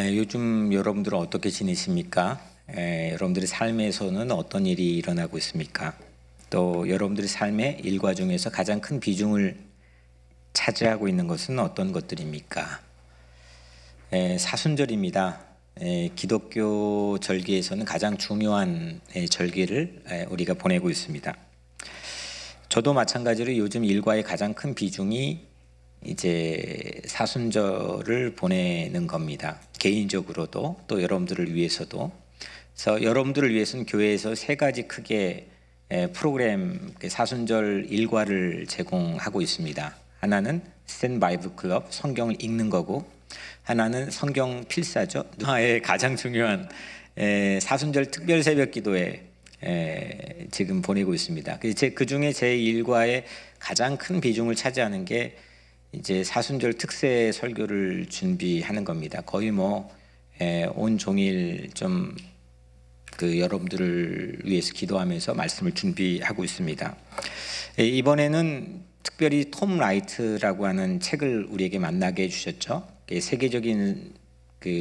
요즘 여러분들은 어떻게 지내십니까? 여러분들의 삶에서는 어떤 일이 일어나고 있습니까? 또 여러분들의 삶의 일과 중에서 가장 큰 비중을 차지하고 있는 것은 어떤 것들입니까? 사순절입니다. 기독교 절기에서는 가장 중요한 절기를 우리가 보내고 있습니다. 저도 마찬가지로 요즘 일과의 가장 큰 비중이 이제 사순절을 보내는 겁니다. 개인적으로도 또 여러분들을 위해서도. 그래서 여러분들을 위해서는 교회에서 세 가지 크게 프로그램 사순절 일과를 제공하고 있습니다. 하나는 스탠 바이블 클럽, 성경을 읽는 거고, 하나는 성경 필사죠. 가장 중요한 사순절 특별 새벽 기도회 지금 보내고 있습니다. 그 중에 제 일과의 가장 큰 비중을 차지하는 게 이제 사순절 특세 설교를 준비하는 겁니다. 거의 온종일 좀 여러분들을 위해서 기도하면서 말씀을 준비하고 있습니다. 이번에는 특별히 톰 라이트라고 하는 책을 우리에게 만나게 해주셨죠. 세계적인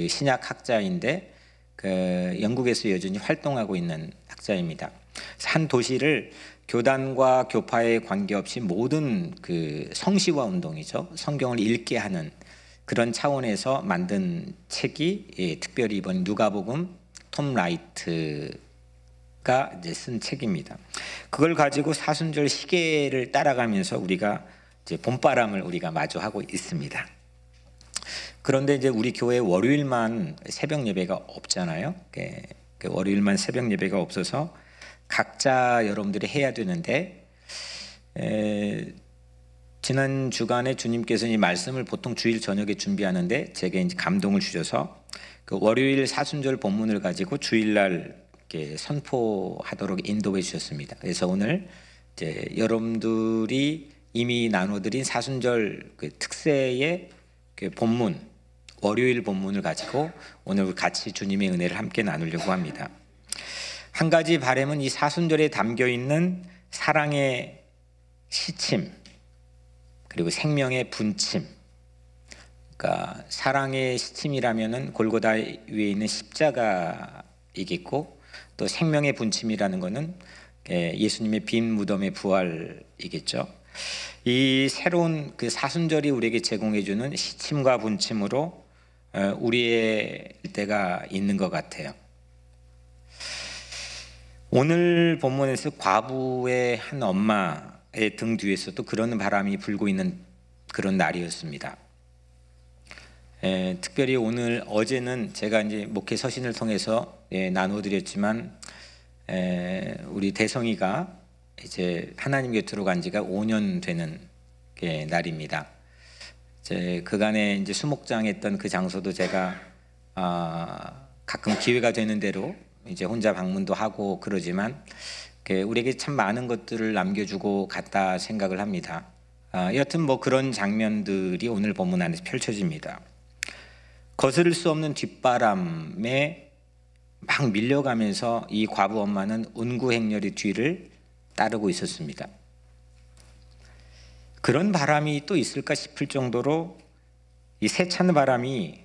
신약학자인데 영국에서 여전히 활동하고 있는 학자입니다. 한 도시를 교단과 교파에 관계없이 모든 성시화 운동이죠. 성경을 읽게 하는 그런 차원에서 만든 책이 특별히 이번 누가복음 톰 라이트가 이제 쓴 책입니다. 그걸 가지고 사순절 시계를 따라가면서 우리가 이제 봄바람을 우리가 마주하고 있습니다. 그런데 이제 우리 교회 월요일만 새벽 예배가 없잖아요. 월요일만 새벽 예배가 없어서 각자 여러분들이 해야 되는데, 지난 주간에 주님께서 이 말씀을 보통 주일 저녁에 준비하는데 제게 이제 감동을 주셔서 월요일 사순절 본문을 가지고 주일날 이렇게 선포하도록 인도해 주셨습니다. 그래서 오늘 이제 여러분들이 이미 나눠드린 사순절 특세의 본문, 월요일 본문을 가지고 오늘 같이 주님의 은혜를 함께 나누려고 합니다. 한 가지 바람은 이 사순절에 담겨 있는 사랑의 시침 그리고 생명의 분침. 그러니까 사랑의 시침이라면은 골고다 위에 있는 십자가이겠고, 또 생명의 분침이라는 것은 예수님의 빈 무덤의 부활이겠죠. 이 새로운 사순절이 우리에게 제공해주는 시침과 분침으로 우리의 때가 있는 것 같아요. 오늘 본문에서 과부의 한 엄마의 등 뒤에서도 그런 바람이 불고 있는 그런 날이었습니다. 특별히 어제는 제가 이제 목회 서신을 통해서 나눠드렸지만, 우리 대성이가 이제 하나님 곁으로 간 지가 5년 되는 날입니다. 그간에 이제 수목장했던 그 장소도 제가 가끔 기회가 되는 대로 이제 혼자 방문도 하고 그러지만 우리에게 참 많은 것들을 남겨주고 갔다 생각을 합니다. 여튼 그런 장면들이 오늘 본문 안에서 펼쳐집니다. 거스를 수 없는 뒷바람에 막 밀려가면서 이 과부 엄마는 운구행렬의 뒤를 따르고 있었습니다. 그런 바람이 또 있을까 싶을 정도로 이 세찬 바람이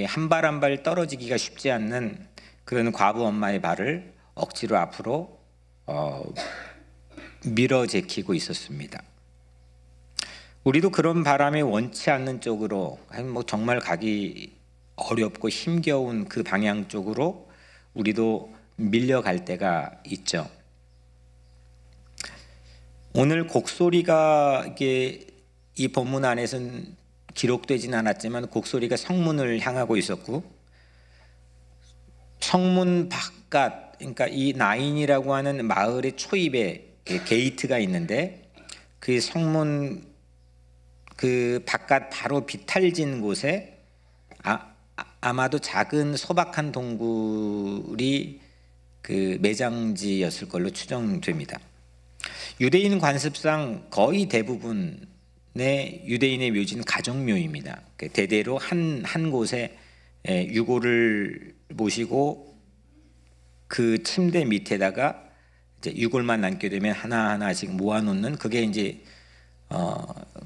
한 발 한 발 떨어지기가 쉽지 않는 그런 과부 엄마의 발을 억지로 앞으로 밀어 제키고 있었습니다. 우리도 그런 바람에 원치 않는 쪽으로 정말 가기 어렵고 힘겨운 그 방향 쪽으로 우리도 밀려갈 때가 있죠. 오늘 곡소리가 이 본문 안에서는 기록되진 않았지만 곡소리가 성문을 향하고 있었고, 성문 바깥, 그러니까 이 나인이라고 하는 마을의 초입에 게이트가 있는데, 그 성문 바깥 바로 비탈진 곳에 아마도 작은 소박한 동굴이 매장지였을 걸로 추정됩니다. 유대인 관습상 거의 대부분의 유대인의 묘지는 가정묘입니다. 대대로 한 곳에 유골을 모시고 그 침대 밑에다가 이제 유골만 남게 되면 하나하나씩 모아놓는, 그게 이제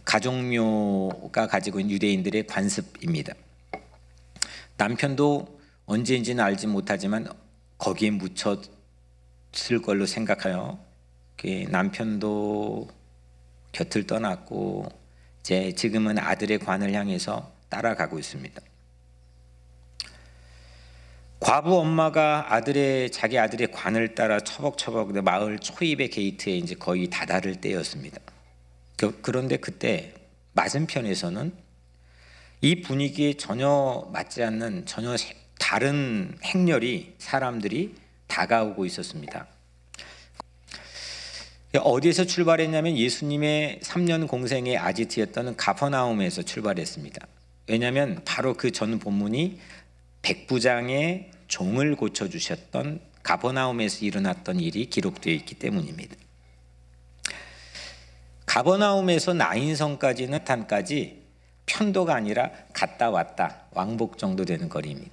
가족묘가 가지고 있는 유대인들의 관습입니다. 남편도 언제인지는 알지 못하지만 거기에 묻혔을 걸로 생각하여 남편도 곁을 떠났고 이제 지금은 아들의 관을 향해서 따라가고 있습니다. 과부 엄마가 자기 아들의 관을 따라 처벅처벅 마을 초입의 게이트에 이제 거의 다다를 때였습니다. 그런데 그때 맞은편에서는 이 분위기에 전혀 맞지 않는 전혀 다른 행렬이 사람들이 다가오고 있었습니다. 어디에서 출발했냐면 예수님의 3년 공생의 아지트였던 가버나움에서 출발했습니다. 왜냐하면 바로 그 전 본문이 백부장의 종을 고쳐주셨던 가버나움에서 일어났던 일이 기록되어 있기 때문입니다. 가버나움에서 나인성까지는 탄까지 편도가 아니라 갔다 왔다 왕복 정도 되는 거리입니다.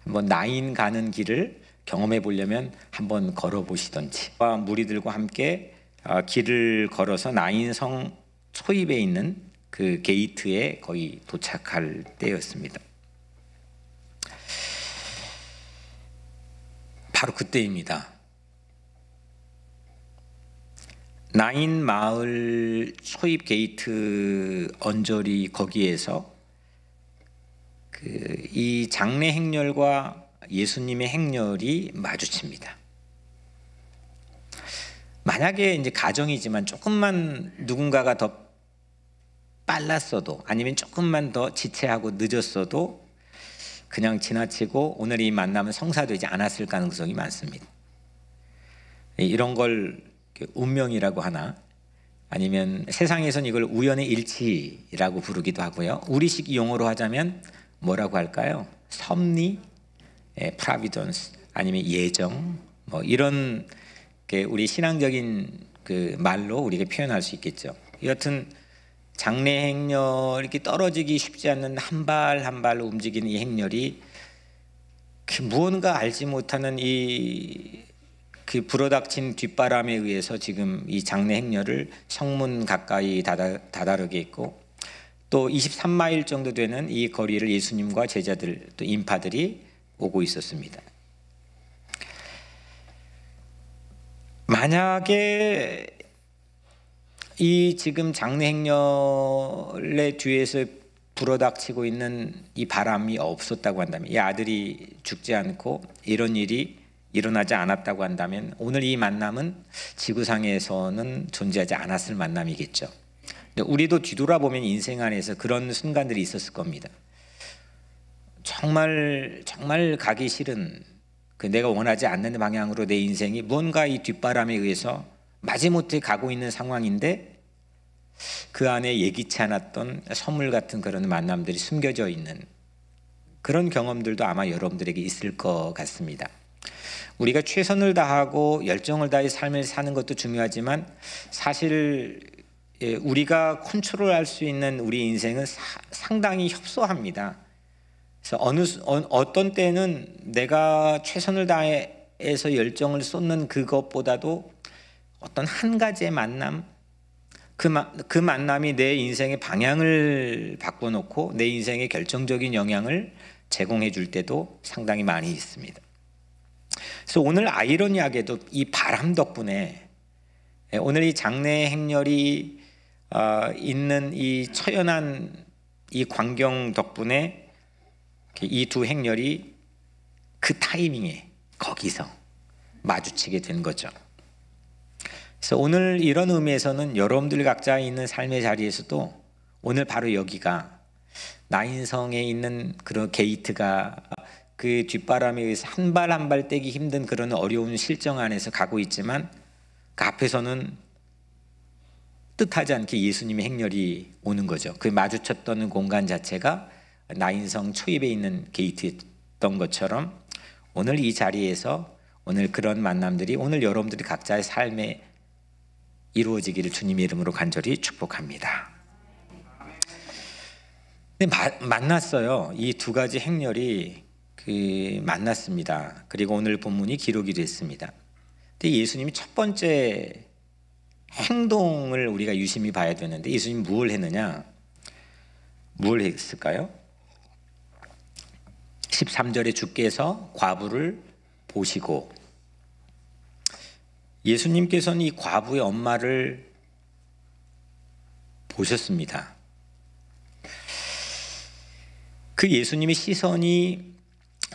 한번 나인 가는 길을 경험해 보려면 한번 걸어보시던지 무리들과 함께 길을 걸어서 나인성 초입에 있는 그 게이트에 거의 도착할 때였습니다. 바로 그때입니다. 나인 마을 초입 게이트 언저리 거기에서 이 장례 행렬과 예수님의 행렬이 마주칩니다. 만약에 이제 가정이지만 조금만 누군가가 더 빨랐어도 아니면 조금만 더 지체하고 늦었어도 그냥 지나치고 오늘 이 만남은 성사되지 않았을 가능성이 많습니다. 이런 걸 운명이라고 하나 아니면 세상에선 이걸 우연의 일치라고 부르기도 하고요. 우리식 용어로 하자면 뭐라고 할까요? 섭리, providence 아니면 예정 뭐 이런 우리 신앙적인 그 말로 우리가 표현할 수 있겠죠. 여튼 장례 행렬 이렇게 떨어지기 쉽지 않는 한 발 한 발로 움직이는 이 행렬이 무언가 알지 못하는 그 불어닥친 뒷바람에 의해서 지금 이 장례 행렬을 성문 가까이 다다르게 있고 또 23마일 정도 되는 이 거리를 예수님과 제자들 또 인파들이 오고 있었습니다. 만약에 이 지금 장례 행렬의 뒤에서 불어닥치고 있는 이 바람이 없었다고 한다면 이 아들이 죽지 않고 이런 일이 일어나지 않았다고 한다면 오늘 이 만남은 지구상에서는 존재하지 않았을 만남이겠죠. 근데 우리도 뒤돌아보면 인생 안에서 그런 순간들이 있었을 겁니다. 정말 가기 싫은 내가 원하지 않는 방향으로 내 인생이 무언가 이 뒷바람에 의해서 마지못해 가고 있는 상황인데 그 안에 예기치 않았던 선물 같은 그런 만남들이 숨겨져 있는 그런 경험들도 아마 여러분들에게 있을 것 같습니다. 우리가 최선을 다하고 열정을 다해 삶을 사는 것도 중요하지만 사실 우리가 컨트롤할 수 있는 우리 인생은 상당히 협소합니다. 그래서 어떤 때는 내가 최선을 다해서 열정을 쏟는 그것보다도 어떤 한 가지의 만남 그 만남이 내 인생의 방향을 바꿔놓고 내 인생에 결정적인 영향을 제공해 줄 때도 상당히 많이 있습니다. 그래서 오늘 아이러니하게도 이 바람 덕분에 오늘 이 장례 행렬이 있는 이 처연한 이 광경 덕분에 이 두 행렬이 그 타이밍에 거기서 마주치게 된 거죠. 그래서 오늘 이런 의미에서는 여러분들 각자 있는 삶의 자리에서도 오늘 바로 여기가 나인성에 있는 그런 게이트가 그 뒷바람에 의해서 한 발 한 발 떼기 힘든 그런 어려운 실정 안에서 가고 있지만 그 앞에서는 뜻하지 않게 예수님의 행렬이 오는 거죠. 그 마주쳤던 공간 자체가 나인성 초입에 있는 게이트였던 것처럼 오늘 이 자리에서 오늘 그런 만남들이 오늘 여러분들이 각자의 삶에 이루어지기를 주님의 이름으로 간절히 축복합니다. 근데 만났어요. 이 두 가지 행렬이 만났습니다. 그리고 오늘 본문이 기록이 됐습니다. 근데 예수님이 첫 번째 행동을 우리가 유심히 봐야 되는데 예수님이 무엇을 했느냐? 뭘 했을까요? 13절에 주께서 과부를 보시고, 예수님께서는 이 과부의 엄마를 보셨습니다. 그 예수님의 시선이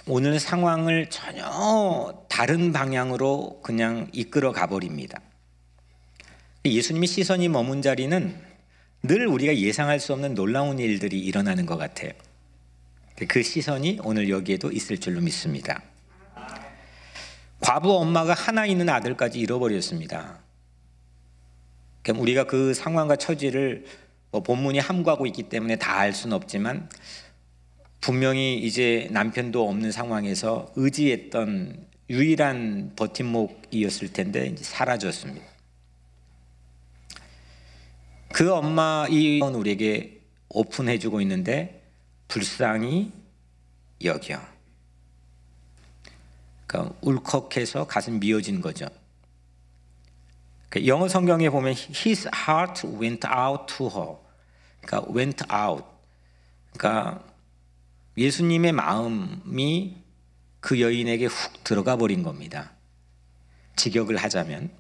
오늘 상황을 전혀 다른 방향으로 그냥 이끌어 가버립니다. 예수님의 시선이 머문 자리는 늘 우리가 예상할 수 없는 놀라운 일들이 일어나는 것 같아요. 그 시선이 오늘 여기에도 있을 줄로 믿습니다. 과부 엄마가 하나 있는 아들까지 잃어버렸습니다. 그럼 우리가 그 상황과 처지를 본문이 함구하고 있기 때문에 다 알 수는 없지만, 분명히 이제 남편도 없는 상황에서 의지했던 유일한 버팀목이었을 텐데 이제 사라졌습니다. 그 엄마 이 우리에게 오픈해주고 있는데 불쌍히 여겨. 그러니까 울컥해서 가슴 미어진 거죠. 영어 성경에 보면 His heart went out to her. 그러니까 went out. 그러니까 예수님의 마음이 그 여인에게 훅 들어가 버린 겁니다. 직역을 하자면,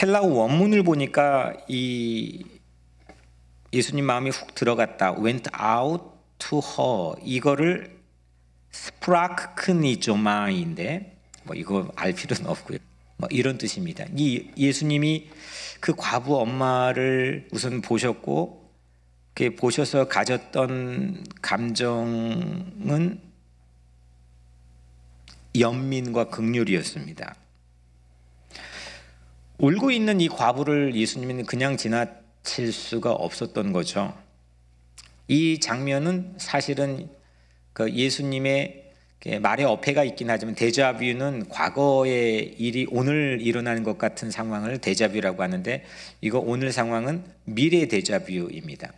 헬라어 원문을 보니까 이 예수님 마음이 훅 들어갔다, went out to her, 이거를 스프라크니조마인데 이거 알 필요는 없고요. 이런 뜻입니다. 이 예수님이 그 과부 엄마를 우선 보셨고, 보셔서 가졌던 감정은 연민과 긍휼이었습니다. 울고 있는 이 과부를 예수님은 그냥 지나칠 수가 없었던 거죠. 이 장면은 사실은 그 예수님의 말에 어폐가 있긴 하지만, 데자뷰는 과거의 일이 오늘 일어나는 것 같은 상황을 데자뷰라고 하는데, 이거 오늘 상황은 미래 데자뷰입니다.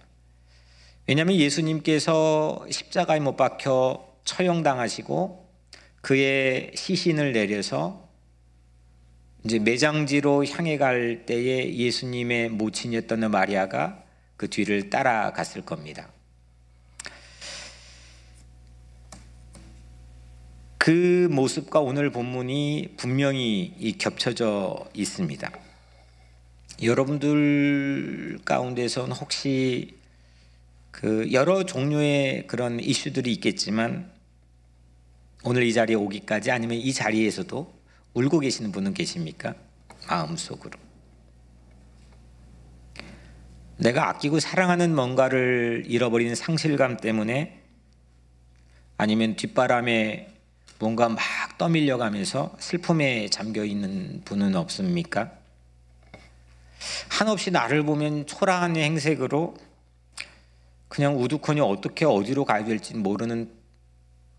왜냐하면 예수님께서 십자가에 못 박혀 처형당하시고 그의 시신을 내려서 이제 매장지로 향해 갈 때에 예수님의 모친이었던 마리아가 그 뒤를 따라갔을 겁니다. 그 모습과 오늘 본문이 분명히 겹쳐져 있습니다. 여러분들 가운데서는 혹시 그 여러 종류의 그런 이슈들이 있겠지만, 오늘 이 자리에 오기까지 아니면 이 자리에서도 울고 계시는 분은 계십니까? 마음속으로. 내가 아끼고 사랑하는 뭔가를 잃어버리는 상실감 때문에, 아니면 뒷바람에 뭔가 막 떠밀려가면서 슬픔에 잠겨 있는 분은 없습니까? 한없이 나를 보면 초라한 행색으로 그냥 우두커니 어떻게 어디로 가야 될지 모르는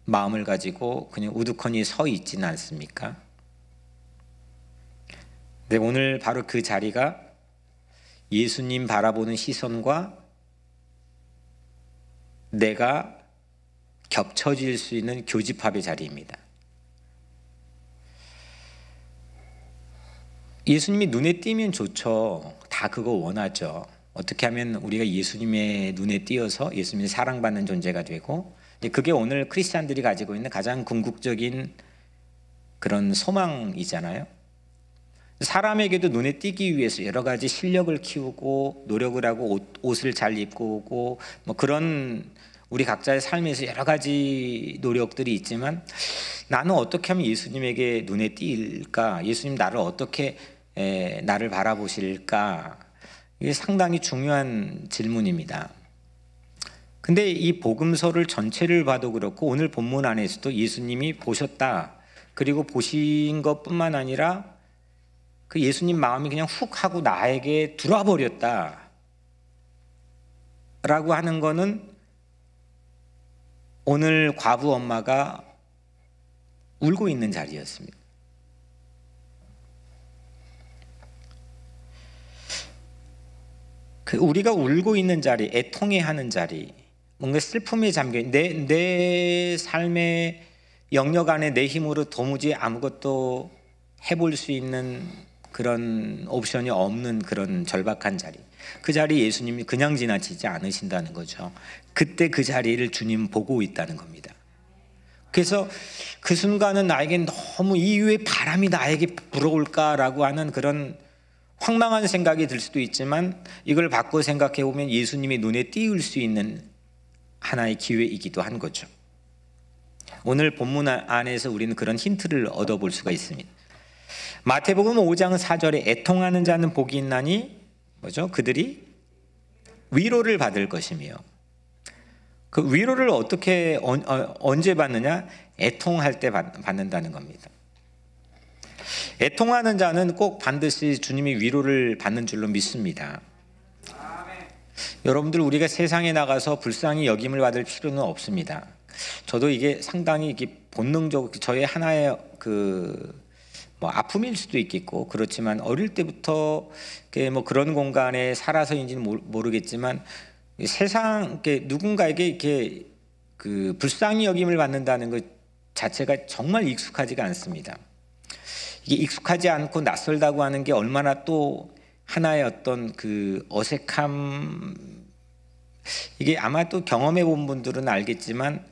마음을 가지고 그냥 우두커니 서 있지는 않습니까? 근데 오늘 바로 그 자리가 예수님 바라보는 시선과 내가 겹쳐질 수 있는 교집합의 자리입니다. 예수님이 눈에 띄면 좋죠. 다 그거 원하죠. 어떻게 하면 우리가 예수님의 눈에 띄어서 예수님의 사랑받는 존재가 되고, 그게 오늘 크리스찬들이 가지고 있는 가장 궁극적인 그런 소망이잖아요. 사람에게도 눈에 띄기 위해서 여러 가지 실력을 키우고 노력을 하고 옷을 잘 입고 오고 그런 우리 각자의 삶에서 여러 가지 노력들이 있지만, 나는 어떻게 하면 예수님에게 눈에 띄일까? 예수님 나를 어떻게 나를 바라보실까? 이게 상당히 중요한 질문입니다. 근데 이 복음서를 전체를 봐도 그렇고 오늘 본문 안에서도 예수님이 보셨다, 그리고 보신 것뿐만 아니라 그 예수님 마음이 그냥 훅 하고 나에게 들어와 버렸다 라고 하는 거는 오늘 과부 엄마가 울고 있는 자리였습니다. 우리가 울고 있는 자리, 애통해하는 자리, 뭔가 슬픔에 잠겨 내 삶의 영역 안에 내 힘으로 도무지 아무것도 해볼 수 있는 그런 옵션이 없는 그런 절박한 자리, 그 자리 예수님이 그냥 지나치지 않으신다는 거죠. 그때 그 자리를 주님 보고 있다는 겁니다. 그래서 그 순간은 나에게 너무 이유의 바람이 나에게 불어올까라고 하는 그런 황망한 생각이 들 수도 있지만, 이걸 바꿔 생각해 보면 예수님이 눈에 띄울 수 있는 하나의 기회이기도 한 거죠. 오늘 본문 안에서 우리는 그런 힌트를 얻어볼 수가 있습니다. 마태복음 5장 4절에 애통하는 자는 복이 있나니 뭐죠? 그들이 위로를 받을 것이며, 그 위로를 어떻게 언제 받느냐? 애통할 때 받는다는 겁니다. 애통하는 자는 꼭 반드시 주님이 위로를 받는 줄로 믿습니다. 여러분들, 우리가 세상에 나가서 불쌍히 여김을 받을 필요는 없습니다. 저도 이게 상당히 이게 본능적 저의 하나의 아픔일 수도 있겠고, 그렇지만 어릴 때부터 그런 공간에 살아서인지는 모르겠지만, 세상 누군가에게 이렇게 불쌍히 여김을 받는다는 것 자체가 정말 익숙하지가 않습니다. 이게 익숙하지 않고 낯설다고 하는 게 얼마나 또 하나의 어떤 어색함, 이게 아마 또 경험해 본 분들은 알겠지만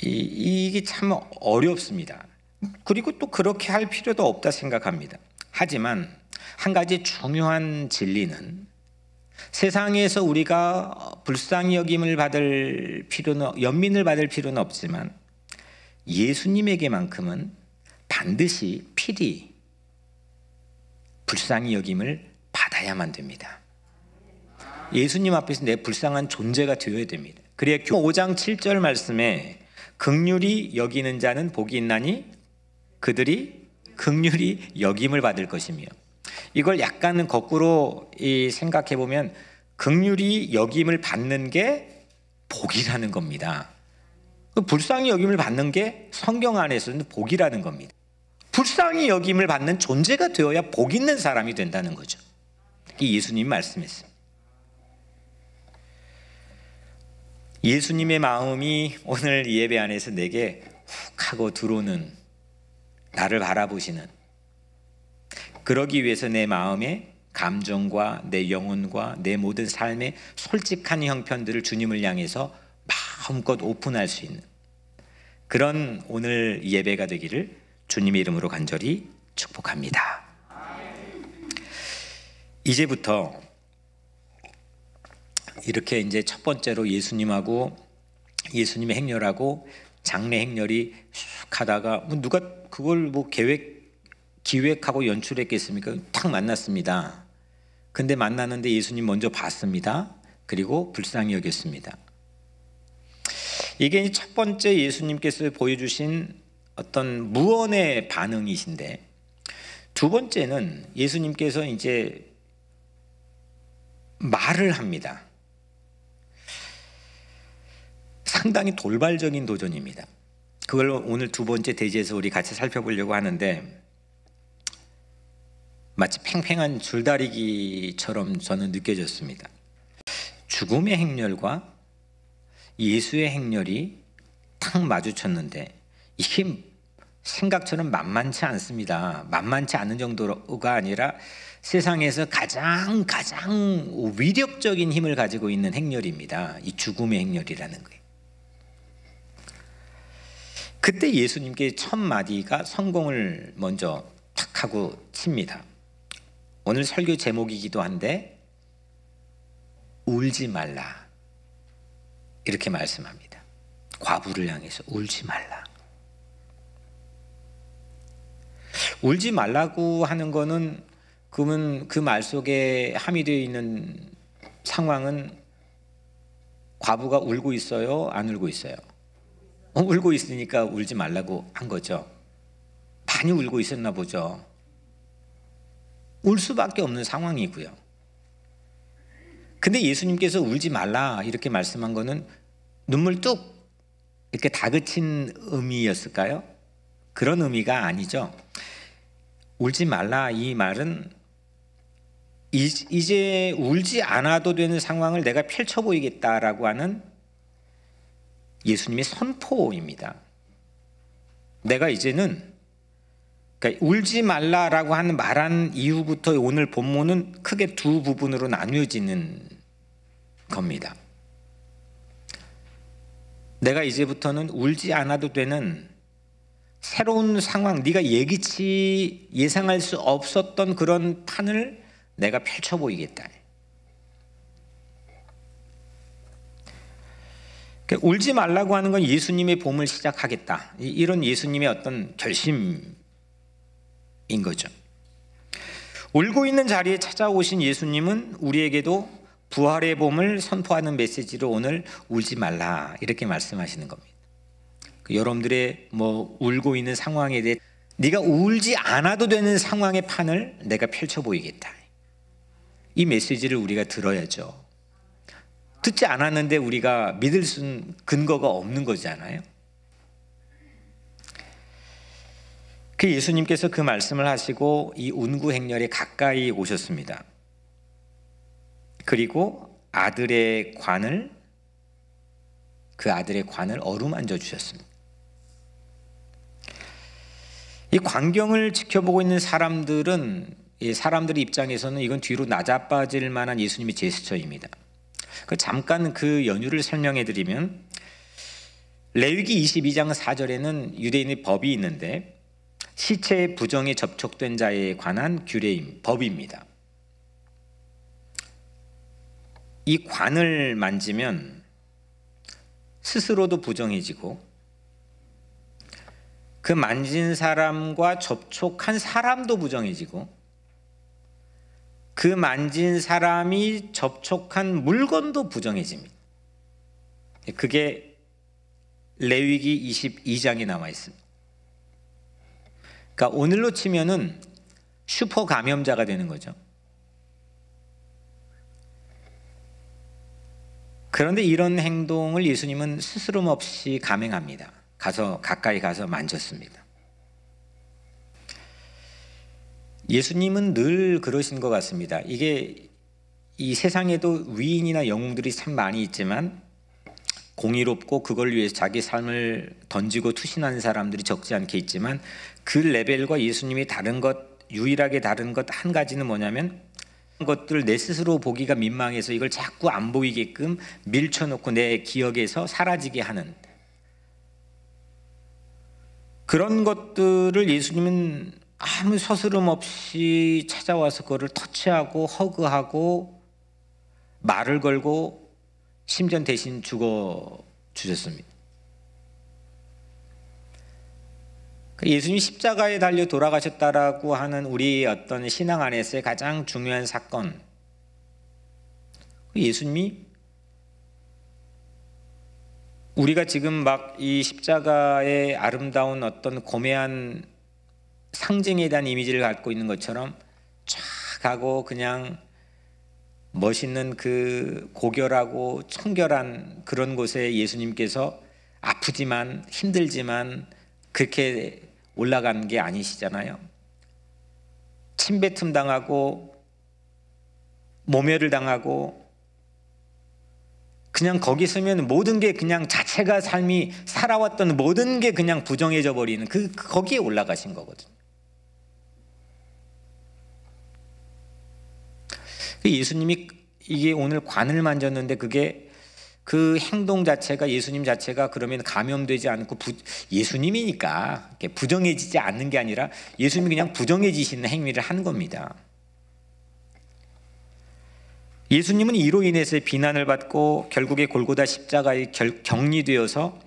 이게 참 어렵습니다. 그리고 또 그렇게 할 필요도 없다 생각합니다. 하지만 한 가지 중요한 진리는, 세상에서 우리가 불쌍히 여김을 받을 필요는, 연민을 받을 필요는 없지만 예수님에게만큼은 반드시 필히 불쌍히 여김을 받아야만 됩니다. 예수님 앞에서 내 불쌍한 존재가 되어야 됩니다. 그래야 5장 7절 말씀에 긍휼히 여기는 자는 복이 있나니 그들이 긍휼히 여김을 받을 것이며, 이걸 약간은 거꾸로 생각해 보면 긍휼히 여김을 받는 게 복이라는 겁니다. 불쌍히 여김을 받는 게 성경 안에서는 복이라는 겁니다. 불쌍히 여김을 받는 존재가 되어야 복 있는 사람이 된다는 거죠. 이 예수님이 말씀했어요. 예수님의 마음이 오늘 예배 안에서 내게 훅 하고 들어오는, 나를 바라보시는, 그러기 위해서 내 마음의 감정과 내 영혼과 내 모든 삶의 솔직한 형편들을 주님을 향해서 마음껏 오픈할 수 있는 그런 오늘 예배가 되기를 주님의 이름으로 간절히 축복합니다. 이제부터 이렇게 이제 첫 번째로 예수님하고 예수님의 행렬하고 장례 행렬이 쑥 하다가 누가 그걸 기획하고 연출했겠습니까? 탁 만났습니다. 근데 만났는데 예수님 먼저 봤습니다. 그리고 불쌍히 여겼습니다. 이게 첫 번째 예수님께서 보여주신 어떤 무언의 반응이신데, 두 번째는 예수님께서 이제 말을 합니다. 상당히 돌발적인 도전입니다. 그걸 오늘 두 번째 대지에서 우리 같이 살펴보려고 하는데, 마치 팽팽한 줄다리기처럼 저는 느껴졌습니다. 죽음의 행렬과 예수의 행렬이 딱 마주쳤는데 이게 생각처럼 만만치 않습니다. 만만치 않은 정도가 아니라 세상에서 가장 위력적인 힘을 가지고 있는 행렬입니다. 이 죽음의 행렬이라는 거예요. 그때 예수님께 첫 마디가 성공을 먼저 탁 하고 칩니다. 오늘 설교 제목이기도 한데 울지 말라, 이렇게 말씀합니다. 과부를 향해서 울지 말라. 울지 말라고 하는 거는, 그러면 그 말 속에 함유되어 있는 상황은 과부가 울고 있어요? 안 울고 있어요? 울고 있으니까 울지 말라고 한 거죠. 많이 울고 있었나 보죠. 울 수밖에 없는 상황이고요. 근데 예수님께서 울지 말라 이렇게 말씀한 거는 눈물 뚝 이렇게 다그친 의미였을까요? 그런 의미가 아니죠. 울지 말라 이 말은 이제 울지 않아도 되는 상황을 내가 펼쳐 보이겠다라고 하는 예수님의 선포입니다. 내가 이제는, 그러니까 울지 말라라고 하는 말한 이후부터 오늘 본문은 크게 두 부분으로 나뉘어지는 겁니다. 내가 이제부터는 울지 않아도 되는 새로운 상황, 네가 예기치 예상할 수 없었던 그런 판을 내가 펼쳐 보이겠다. 울지 말라고 하는 건 예수님의 봄을 시작하겠다, 이런 예수님의 어떤 결심인 거죠. 울고 있는 자리에 찾아오신 예수님은 우리에게도 부활의 봄을 선포하는 메시지로 오늘 울지 말라, 이렇게 말씀하시는 겁니다. 여러분들의 울고 있는 상황에 대해 네가 울지 않아도 되는 상황의 판을 내가 펼쳐 보이겠다, 이 메시지를 우리가 들어야죠. 듣지 않았는데 우리가 믿을 수는 근거가 없는 거잖아요. 그 예수님께서 그 말씀을 하시고 이 운구 행렬에 가까이 오셨습니다. 그리고 그 아들의 관을 어루만져 주셨습니다. 이 광경을 지켜보고 있는 사람들은, 사람들의 입장에서는 이건 뒤로 낮아빠질 만한 예수님의 제스처입니다. 잠깐 그 연유를 설명해 드리면, 레위기 22장 4절에는 유대인의 법이 있는데 시체의 부정에 접촉된 자에 관한 규례임, 법입니다. 이 관을 만지면 스스로도 부정해지고 그 만진 사람과 접촉한 사람도 부정해지고 그 만진 사람이 접촉한 물건도 부정해집니다. 그게 레위기 22장에 나와 있습니다. 그러니까 오늘로 치면은 슈퍼 감염자가 되는 거죠. 그런데 이런 행동을 예수님은 스스럼 없이 감행합니다. 가까이 가서 만졌습니다. 예수님은 늘 그러신 것 같습니다. 이게 이 세상에도 위인이나 영웅들이 참 많이 있지만 공의롭고 그걸 위해서 자기 삶을 던지고 투신하는 사람들이 적지 않게 있지만, 그 레벨과 예수님이 유일하게 다른 것 한 가지는 뭐냐면, 것들을 내 스스로 보기가 민망해서 이걸 자꾸 안 보이게끔 밀쳐놓고 내 기억에서 사라지게 하는 그런 것들을 예수님은 아무 서스름 없이 찾아와서 그거를 터치하고 허그하고 말을 걸고 심지어 대신 죽어 주셨습니다. 예수님이 십자가에 달려 돌아가셨다라고 하는 우리 어떤 신앙 안에서의 가장 중요한 사건, 예수님이 우리가 지금 막 이 십자가의 아름다운 어떤 고매한 상징에 대한 이미지를 갖고 있는 것처럼 쫙 하고 그냥 멋있는 그 고결하고 청결한 그런 곳에 예수님께서 아프지만 힘들지만 그렇게 올라가는 게 아니시잖아요. 침뱉음 당하고 모멸을 당하고 그냥 거기 서면 모든 게 그냥 자체가 삶이 살아왔던 모든 게 그냥 부정해져 버리는 거기에 올라가신 거거든요. 예수님이 이게 오늘 관을 만졌는데 그게 그 행동 자체가, 예수님 자체가 그러면 감염되지 않고 예수님이니까 부정해지지 않는 게 아니라 예수님이 그냥 부정해지시는 행위를 한 겁니다. 예수님은 이로 인해서 비난을 받고 결국에 골고다 십자가에 격리되어서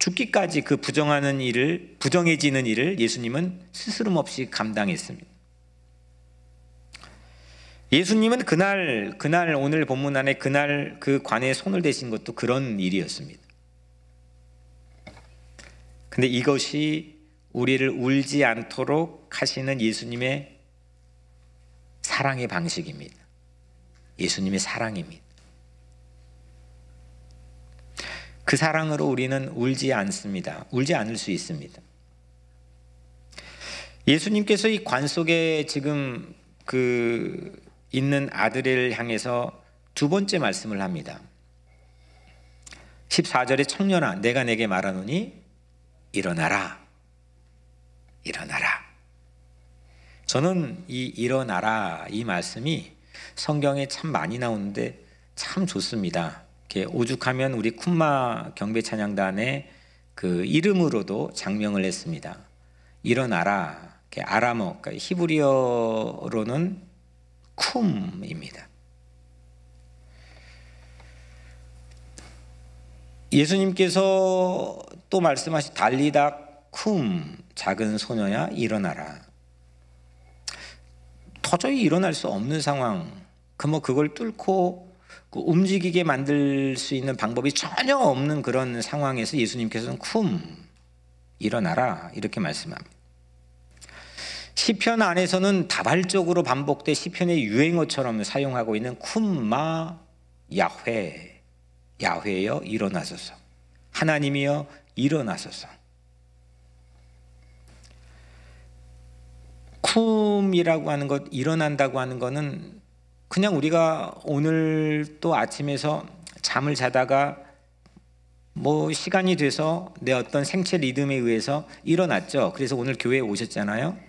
죽기까지 그 부정해지는 일을 예수님은 스스럼 없이 감당했습니다. 예수님은 그날 오늘 본문 안에 그날 그 관에 손을 대신 것도 그런 일이었습니다. 근데 이것이 우리를 울지 않도록 하시는 예수님의 사랑의 방식입니다. 예수님의 사랑입니다. 그 사랑으로 우리는 울지 않습니다. 울지 않을 수 있습니다. 예수님께서 이 관 속에 지금 있는 아들을 향해서 두 번째 말씀을 합니다. 14절에 청년아 내가 내게 말하노니 일어나라. 일어나라. 저는 이 일어나라 이 말씀이 성경에 참 많이 나오는데 참 좋습니다. 이렇게 오죽하면 우리 쿰마 경배 찬양단의 그 이름으로도 장명을 했습니다. 일어나라. 아람어, 그러니까 히브리어로는 쿰입니다. 예수님께서 또 말씀하신 달리다 쿰, 작은 소녀야 일어나라. 도저히 일어날 수 없는 상황, 그걸 뚫고 움직이게 만들 수 있는 방법이 전혀 없는 그런 상황에서 예수님께서는 쿰, 일어나라 이렇게 말씀합니다. 시편 안에서는 다발적으로 반복돼 시편의 유행어처럼 사용하고 있는 쿰마 야훼, 야훼여 일어나소서, 하나님이여 일어나소서. 쿰이라고 하는 것, 일어난다고 하는 것은 그냥 우리가 오늘 또 아침에서 잠을 자다가 시간이 돼서 내 어떤 생체 리듬에 의해서 일어났죠. 그래서 오늘 교회에 오셨잖아요.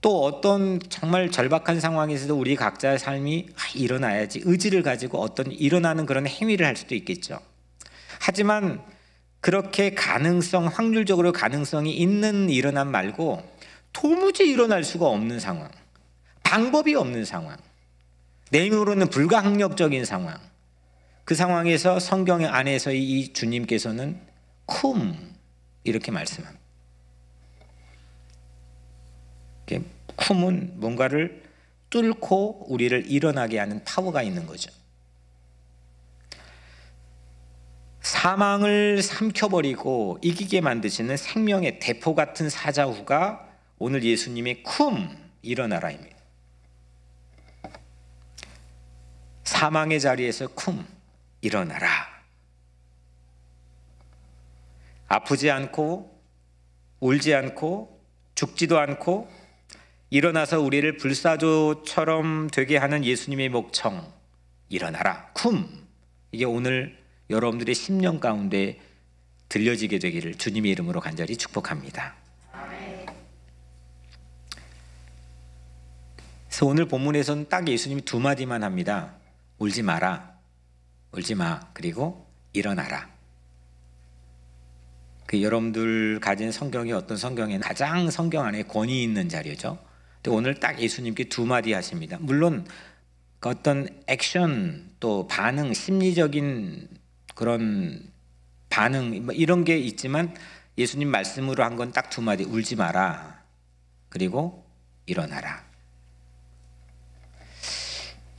또 어떤 정말 절박한 상황에서도 우리 각자의 삶이 일어나야지 의지를 가지고 어떤 일어나는 그런 행위를 할 수도 있겠죠. 하지만 그렇게 확률적으로 가능성이 있는 일어남 말고 도무지 일어날 수가 없는 상황, 방법이 없는 상황, 내 힘으로는 불가항력적인 상황, 그 상황에서 성경 안에서 이 주님께서는 쿰 이렇게 말씀합니다. 쿰은 뭔가를 뚫고 우리를 일어나게 하는 파워가 있는 거죠. 사망을 삼켜버리고 이기게 만드시는 생명의 대포 같은 사자후가 오늘 예수님의 쿰, 일어나라입니다. 사망의 자리에서 쿰, 일어나라. 아프지 않고 울지 않고 죽지도 않고 일어나서 우리를 불사조처럼 되게 하는 예수님의 목청, 일어나라, 쿰. 이게 오늘 여러분들의 심령 가운데 들려지게 되기를 주님의 이름으로 간절히 축복합니다. 그래서 오늘 본문에서는 딱 예수님이 두 마디만 합니다. 울지 마라, 울지 마, 그리고 일어나라. 여러분들 가진 성경이 어떤 성경에는 가장 성경 안에 권위 있는 자료죠. 근데 오늘 딱 예수님께 두 마디 하십니다. 물론 어떤 액션 또 반응, 심리적인 그런 반응 이런 게 있지만 예수님 말씀으로 한 건 딱 두 마디, 울지 마라, 그리고 일어나라.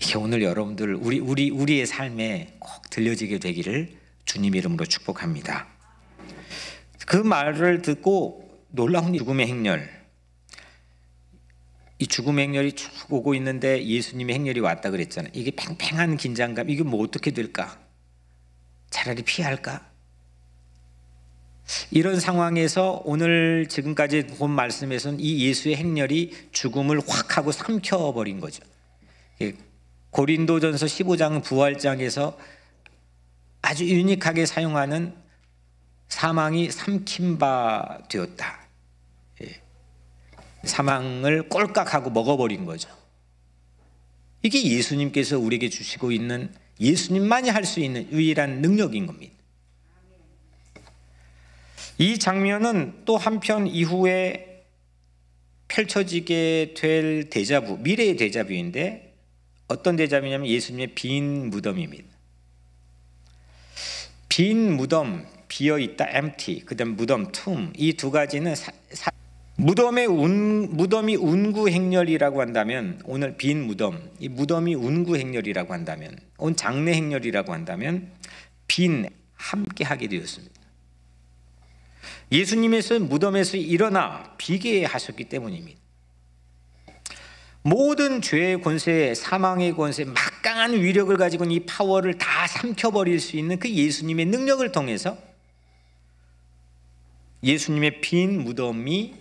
이게 오늘 여러분들 우리의 삶에 꼭 들려지게 되기를 주님 이름으로 축복합니다. 그 말을 듣고 놀라운 죽음의 행렬, 이 죽음의 행렬이 쭉 오고 있는데 예수님의 행렬이 왔다 그랬잖아요. 이게 팽팽한 긴장감, 이게 어떻게 될까? 차라리 피할까? 이런 상황에서 오늘 지금까지 본 말씀에서는 이 예수의 행렬이 죽음을 확 하고 삼켜버린 거죠. 고린도전서 15장 부활장에서 아주 유니크하게 사용하는 사망이 삼킨 바 되었다. 사망을 꼴깍하고 먹어버린 거죠. 이게 예수님께서 우리에게 주시고 있는, 예수님만이 할 수 있는 유일한 능력인 겁니다. 이 장면은 또 한편 이후에 펼쳐지게 될 데자부, 미래의 데자부인데 어떤 데자부냐면 예수님의 빈 무덤입니다. 빈 무덤, 비어있다, empty, 그 다음 무덤, tomb, 이 두 가지는 무덤이 운구 행렬이라고 한다면, 오늘 빈 무덤, 이 무덤이 운구 행렬이라고 한다면, 온 장례 행렬이라고 한다면 빈 함께 하게 되었습니다. 예수님께서 무덤에서 일어나 비게 하셨기 때문입니다. 모든 죄의 권세, 사망의 권세, 막강한 위력을 가지고 이 파워를 다 삼켜버릴 수 있는 그 예수님의 능력을 통해서 예수님의 빈 무덤이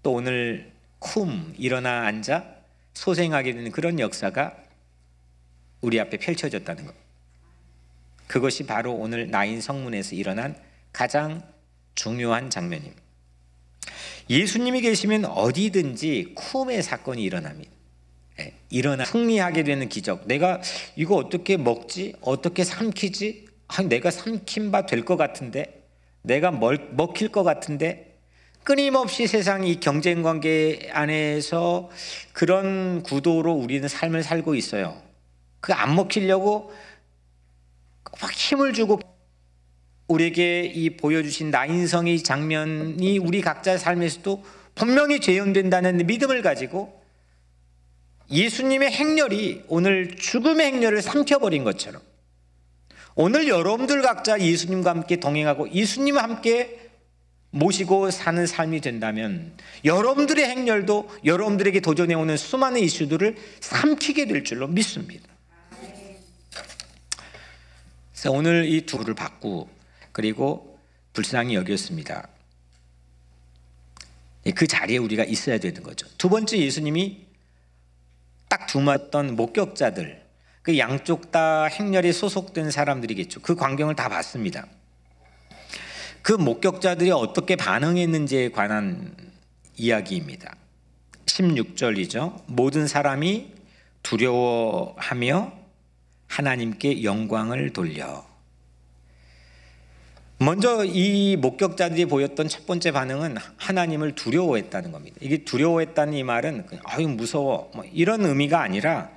또 오늘 쿰, 일어나 앉아 소생하게 되는 그런 역사가 우리 앞에 펼쳐졌다는 것. 그것이 바로 오늘 나인 성문에서 일어난 가장 중요한 장면입니다. 예수님이 계시면 어디든지 쿰의 사건이 일어납니다. 일어나 승리하게 되는 기적. 내가 이거 어떻게 먹지? 어떻게 삼키지? 내가 삼킨 바 될 것 같은데, 내가 먹힐 것 같은데, 끊임없이 세상 이 경쟁 관계 안에서 그런 구도로 우리는 삶을 살고 있어요. 그 안 먹히려고 막 힘을 주고 우리에게 이 보여주신 나인성의 장면이 우리 각자의 삶에서도 분명히 재현된다는 믿음을 가지고 예수님의 행렬이 오늘 죽음의 행렬을 삼켜버린 것처럼 오늘 여러분들 각자 예수님과 함께 동행하고 예수님과 함께 모시고 사는 삶이 된다면 여러분들의 행렬도 여러분들에게 도전해오는 수많은 이슈들을 삼키게 될 줄로 믿습니다. 그래서 오늘 이 두 구를 받고 그리고 불쌍히 여겼습니다. 그 자리에 우리가 있어야 되는 거죠. 두 번째, 예수님이 딱 두었던 목격자들, 그 양쪽 다 행렬에 소속된 사람들이겠죠. 그 광경을 다 봤습니다. 그 목격자들이 어떻게 반응했는지에 관한 이야기입니다. 16절이죠. 모든 사람이 두려워하며 하나님께 영광을 돌려. 먼저 이 목격자들이 보였던 첫 번째 반응은 하나님을 두려워했다는 겁니다. 이게 두려워했다는 이 말은 아유 무서워 뭐 이런 의미가 아니라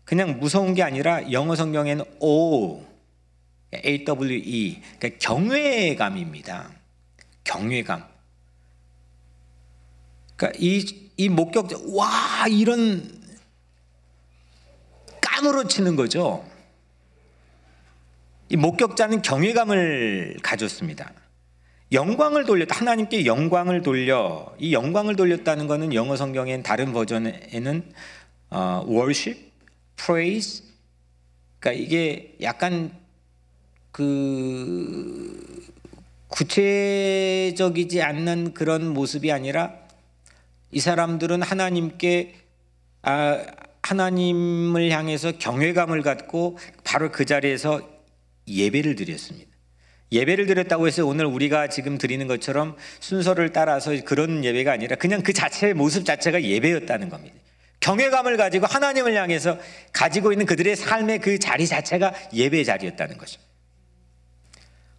그냥 무서운 게 아니라 영어 성경에는 AWE 그러니까 경외감입니다. 경외감. 그러니까 이 목격자 와 이런 까무러치는 거죠. 이 목격자는 경외감을 가졌습니다. 영광을 돌렸다. 하나님께 영광을 돌려. 이 영광을 돌렸다는 것은 영어 성경엔 다른 버전에는 worship, praise. 그러니까 이게 약간 그 구체적이지 않는 그런 모습이 아니라 이 사람들은 하나님께 하나님을 향해서 경외감을 갖고 바로 그 자리에서 예배를 드렸습니다. 예배를 드렸다고 해서 오늘 우리가 지금 드리는 것처럼 순서를 따라서 그런 예배가 아니라 그냥 그 자체의 모습 자체가 예배였다는 겁니다. 경외감을 가지고 하나님을 향해서 가지고 있는 그들의 삶의 그 자리 자체가 예배의 자리였다는 거죠.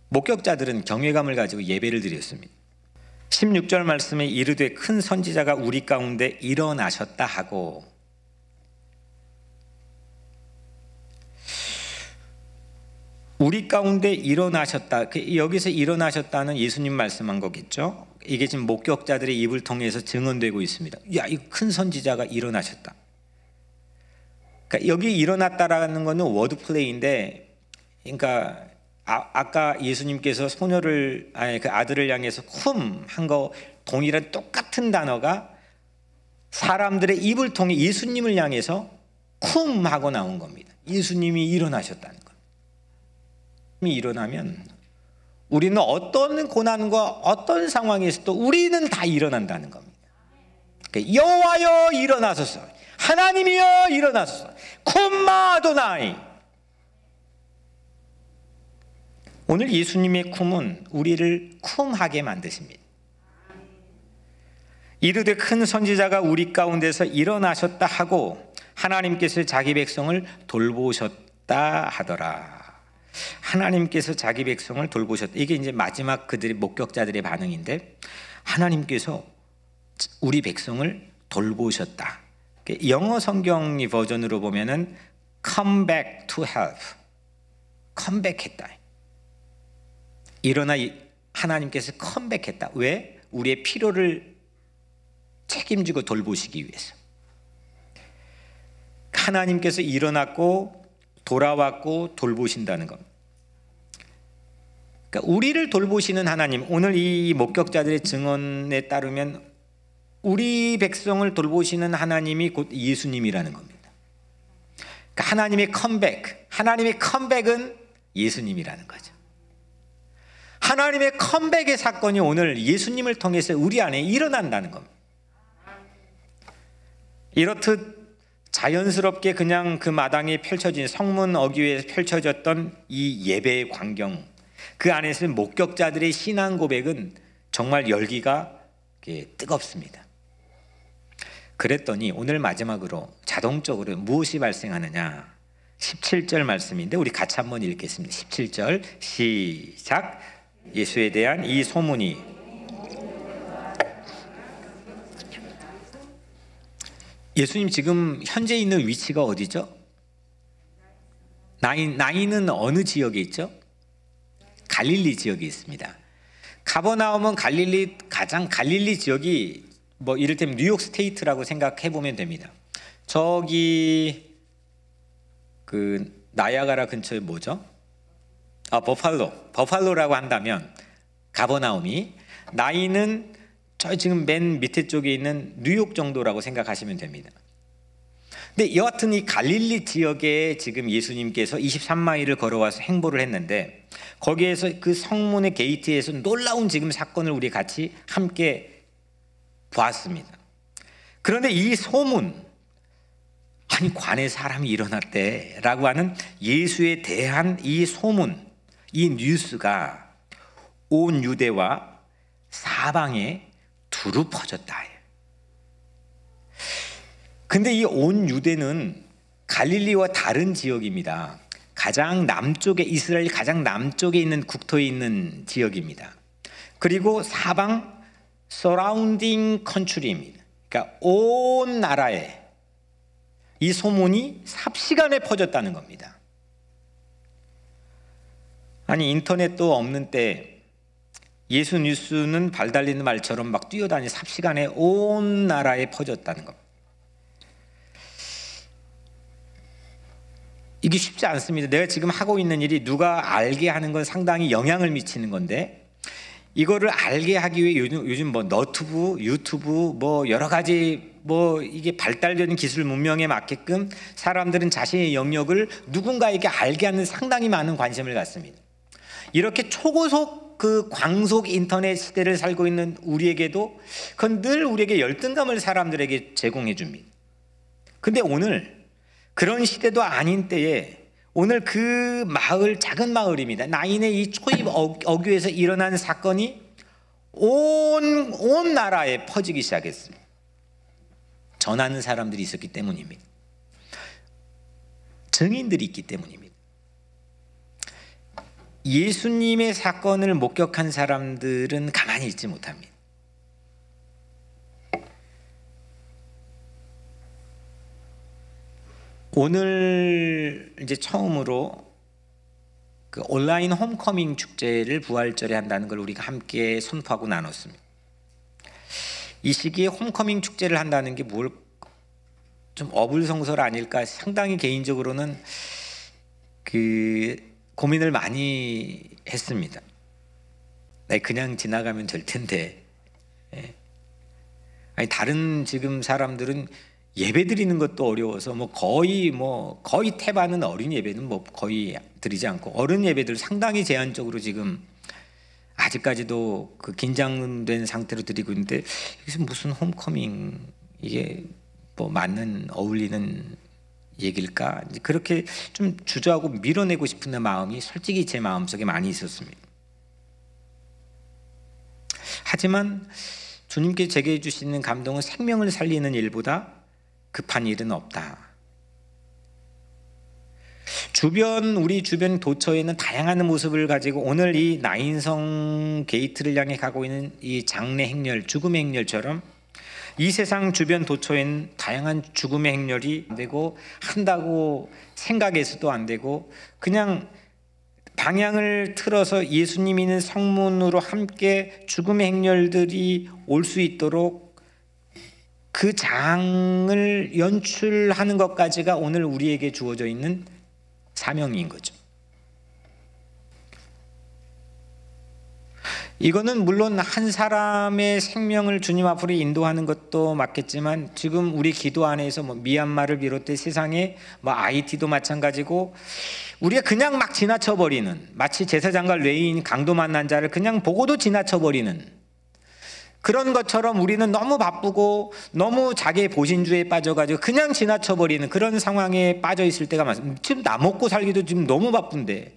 목격자들은 경외감을 가지고 예배를 드렸습니다. 16절 말씀에 이르되 큰 선지자가 우리 가운데 일어나셨다 하고, 우리 가운데 일어나셨다. 여기서 일어나셨다는 예수님 말씀한 거겠죠. 이게 지금 목격자들의 입을 통해서 증언되고 있습니다. 야, 이 큰 선지자가 일어나셨다. 그러니까 여기 일어났다라는 거는 워드 플레이인데, 그러니까 아까 예수님께서 그 아들을 향해서 쿰 한 거 동일한 똑같은 단어가 사람들의 입을 통해 예수님을 향해서 쿰 하고 나온 겁니다. 예수님이 일어나셨다는 것. 일어나면 우리는 어떤 고난과 어떤 상황에서도 우리는 다 일어난다는 겁니다. 여호와여 일어나소서, 하나님이여 일어나소서, 쿰마 아도나이. 오늘 예수님의 쿰은 우리를 쿰하게 만드십니다. 이르되 큰 선지자가 우리 가운데서 일어나셨다 하고 하나님께서 자기 백성을 돌보셨다 하더라. 하나님께서 자기 백성을 돌보셨다. 이게 이제 마지막 그들의 목격자들의 반응인데, 하나님께서 우리 백성을 돌보셨다. 영어 성경 버전으로 보면은 come back to help, 컴백했다. 일어나 하나님께서 컴백했다. 왜? 우리의 필요를 책임지고 돌보시기 위해서. 하나님께서 일어났고 돌아왔고 돌보신다는 겁니다. 그러니까 우리를 돌보시는 하나님, 오늘 이 목격자들의 증언에 따르면 우리 백성을 돌보시는 하나님이 곧 예수님이라는 겁니다. 그러니까 하나님의 컴백, 하나님의 컴백은 예수님이라는 거죠. 하나님의 컴백의 사건이 오늘 예수님을 통해서 우리 안에 일어난다는 겁니다. 이렇듯 자연스럽게 그냥 그 마당에 펼쳐진 성문 어귀에 펼쳐졌던 이 예배의 광경, 그 안에서 목격자들의 신앙 고백은 정말 열기가 뜨겁습니다. 그랬더니 오늘 마지막으로 자동적으로 무엇이 발생하느냐, 17절 말씀인데 우리 같이 한번 읽겠습니다. 17절 시작. 예수에 대한 이 소문이, 예수님 지금 현재 있는 위치가 어디죠? 나인은 어느 지역에 있죠? 갈릴리 지역에 있습니다. 가버나움은 갈릴리 지역이 뭐 이를테면 뉴욕 스테이트라고 생각해 보면 됩니다. 저기 그 나야가라 근처에 뭐죠? 버팔로라고 한다면 가버나움이, 나인은 저 지금 맨 밑에 쪽에 있는 뉴욕 정도라고 생각하시면 됩니다. 근데 여하튼 이 갈릴리 지역에 지금 예수님께서 23마일을 걸어와서 행보를 했는데, 거기에서 그 성문의 게이트에서 놀라운 지금 사건을 우리 같이 함께 보았습니다. 그런데 이 소문, 아니 관에 사람이 일어났대 라고 하는 예수에 대한 이 소문, 이 뉴스가 온 유대와 사방에 두루 퍼졌다. 근데 이 온 유대는 갈릴리와 다른 지역입니다. 가장 남쪽에, 이스라엘 가장 남쪽에 있는 국토에 있는 지역입니다. 그리고 사방 서라운딩 컨트리입니다. 그러니까 온 나라에 이 소문이 삽시간에 퍼졌다는 겁니다. 아니 인터넷도 없는 때 예수 뉴스는 발 달리는 말처럼 막 뛰어다니 삽시간에 온 나라에 퍼졌다는 겁니다. 이게 쉽지 않습니다. 내가 지금 하고 있는 일이 누가 알게 하는 건 상당히 영향을 미치는 건데, 이거를 알게 하기 위해 요즘 뭐 너튜브, 유튜브 뭐 여러 가지 뭐 이게 발달되는 기술 문명에 맞게끔 사람들은 자신의 영역을 누군가에게 알게 하는 상당히 많은 관심을 갖습니다. 이렇게 초고속 그 광속 인터넷 시대를 살고 있는 우리에게도 그건 늘 우리에게 열등감을 사람들에게 제공해 줍니다. 근데 오늘 그런 시대도 아닌 때에 오늘 그 마을, 작은 마을입니다. 나인의 이 초입 어귀에서 일어난 사건이 온 나라에 퍼지기 시작했습니다. 전하는 사람들이 있었기 때문입니다. 증인들이 있기 때문입니다. 예수님의 사건을 목격한 사람들은 가만히 있지 못합니다. 오늘 이제 처음으로 그 온라인 홈커밍 축제를 부활절에 한다는 걸 우리가 함께 선포하고 나눴습니다. 이 시기에 홈커밍 축제를 한다는 게 뭘 좀 어불성설 아닐까, 상당히 개인적으로는 그 고민을 많이 했습니다. 그냥 지나가면 될 텐데, 아니 다른 지금 사람들은 예배 드리는 것도 어려워서 거의 태반은 어린 예배는 거의 드리지 않고, 어른 예배들 상당히 제한적으로 지금 아직까지도 그 긴장된 상태로 드리고 있는데, 여기서 무슨 홈커밍, 이게 맞는 어울리는 얘기일까? 그렇게 좀 주저하고 밀어내고 싶은 마음이 솔직히 제 마음속에 많이 있었습니다. 하지만 주님께 제게 주시는 감동은 생명을 살리는 일보다 급한 일은 없다. 우리 주변 도처에는 다양한 모습을 가지고 오늘 이 나인성 게이트를 향해 가고 있는 이 장래 행렬, 죽음의 행렬처럼 이 세상 주변 도처에는 다양한 죽음의 행렬이 안 되고, 한다고 생각해서도 안 되고, 그냥 방향을 틀어서 예수님 있는 성문으로 함께 죽음의 행렬들이 올 수 있도록 그 장을 연출하는 것까지가 오늘 우리에게 주어져 있는 사명인 거죠. 이거는 물론 한 사람의 생명을 주님 앞으로 인도하는 것도 맞겠지만, 지금 우리 기도 안에서 미얀마를 비롯해 세상에 IT도 마찬가지고, 우리가 그냥 막 지나쳐버리는, 마치 제사장과 레위인 강도 만난 자를 그냥 보고도 지나쳐버리는 그런 것처럼 우리는 너무 바쁘고 너무 자기의 보신주에 빠져가지고 그냥 지나쳐버리는 그런 상황에 빠져 있을 때가 많습니다. 지금 나 먹고 살기도 지금 너무 바쁜데,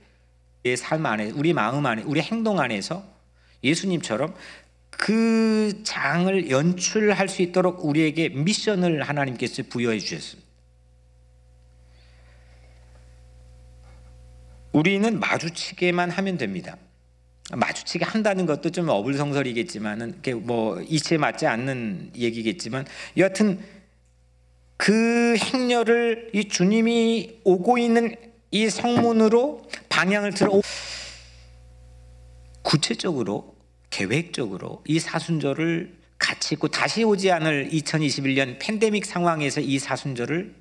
내 삶 안에, 우리 마음 안에, 우리 행동 안에서 예수님처럼 그 장을 연출할 수 있도록 우리에게 미션을 하나님께서 부여해 주셨습니다. 우리는 마주치게만 하면 됩니다. 마주치게 한다는 것도 좀 어불성설이겠지만은 뭐 이치에 맞지 않는 얘기겠지만, 여하튼 그 행렬을 이 주님이 오고 있는 이 성문으로 방향을 틀어 구체적으로 계획적으로 이 사순절을 같이 있고, 다시 오지 않을 2021년 팬데믹 상황에서 이 사순절을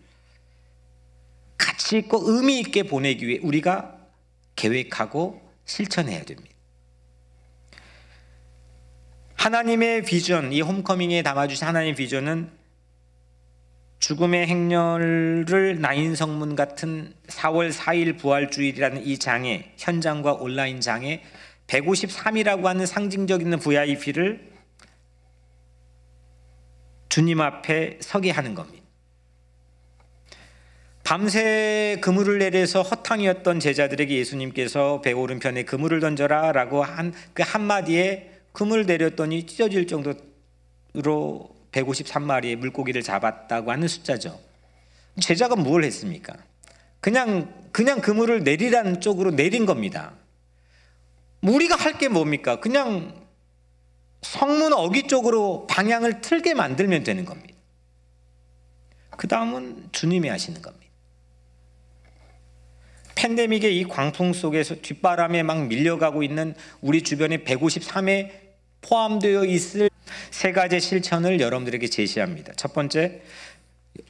같이 있고 의미 있게 보내기 위해 우리가 계획하고 실천해야 됩니다. 하나님의 비전, 이 홈커밍에 담아주신 하나님의 비전은 죽음의 행렬을 나인성문 같은 4월 4일 부활주일이라는 이 장에, 현장과 온라인 장에 153이라고 하는 상징적인 VIP를 주님 앞에 서게 하는 겁니다. 밤새 그물을 내려서 허탕이었던 제자들에게 예수님께서 배 오른편에 그물을 던져라 라고 한 그 한마디에 그물을 내렸더니 찢어질 정도로 153마리의 물고기를 잡았다고 하는 숫자죠. 제자가 뭘 했습니까? 그냥 그물을 내리라는 쪽으로 내린 겁니다. 우리가 할 게 뭡니까? 그냥 성문 어귀 쪽으로 방향을 틀게 만들면 되는 겁니다. 그 다음은 주님이 하시는 겁니다. 팬데믹의 이 광풍 속에서 뒷바람에 막 밀려가고 있는 우리 주변에 153에 포함되어 있을 세 가지 실천을 여러분들에게 제시합니다. 첫 번째,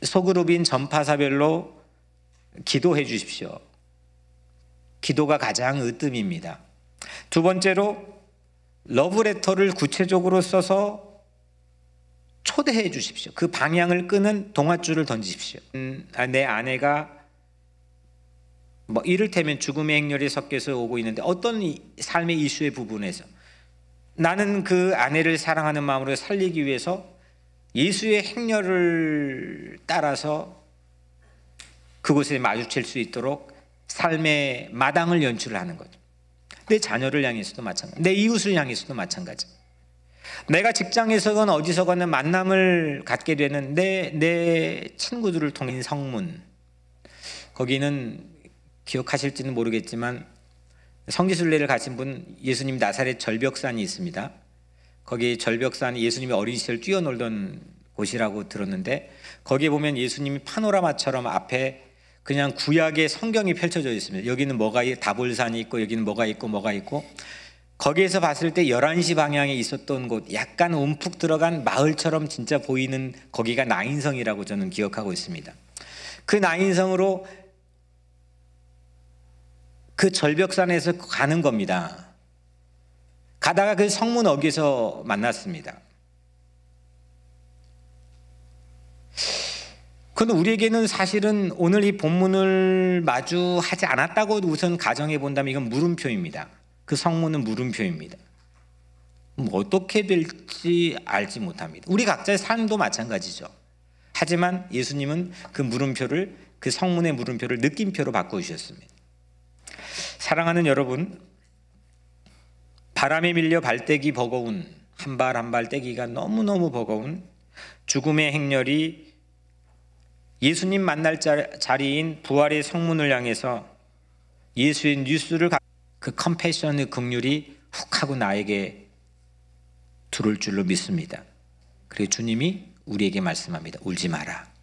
소그룹인 전파사별로 기도해 주십시오. 기도가 가장 으뜸입니다. 두 번째로, 러브레터를 구체적으로 써서 초대해 주십시오. 그 방향을 끄는 동아줄을 던지십시오. 내 아내가 뭐 이를테면 죽음의 행렬이 섞여서 오고 있는데, 어떤 삶의 이슈의 부분에서 나는 그 아내를 사랑하는 마음으로 살리기 위해서 예수의 행렬을 따라서 그곳에 마주칠 수 있도록 삶의 마당을 연출하는 거죠. 내 자녀를 향해서도 마찬가지, 내 이웃을 향해서도 마찬가지. 내가 직장에서건 어디서건 만남을 갖게 되는 내 친구들을 통한 성문, 거기는 기억하실지는 모르겠지만 성지순례를 가신 분, 예수님 나사렛 절벽산이 있습니다. 거기 절벽산, 예수님이 어린 시절 뛰어놀던 곳이라고 들었는데, 거기에 보면 예수님이 파노라마처럼 앞에 그냥 구약의 성경이 펼쳐져 있습니다. 여기는 뭐가 다볼산이 있고, 여기는 뭐가 있고 거기에서 봤을 때 11시 방향에 있었던 곳, 약간 움푹 들어간 마을처럼 진짜 보이는 거기가 나인성이라고 저는 기억하고 있습니다. 그 나인성으로 그 절벽산에서 가는 겁니다. 가다가 그 성문 어귀에서 만났습니다. 그런데 우리에게는 사실은 오늘 이 본문을 마주하지 않았다고 우선 가정해 본다면 이건 물음표입니다. 그 성문은 물음표입니다. 어떻게 될지 알지 못합니다. 우리 각자의 삶도 마찬가지죠. 하지만 예수님은 그 물음표를, 그 성문의 물음표를 느낌표로 바꿔주셨습니다. 사랑하는 여러분, 바람에 밀려 발떼기 버거운, 한 발 한 발 떼기가 너무너무 버거운 죽음의 행렬이 예수님 만날 자리인 부활의 성문을 향해서 예수의 뉴스를, 그 컴패션의 긍휼이 훅 하고 나에게 들어올 줄로 믿습니다. 그래서 주님이 우리에게 말씀합니다. 울지 마라.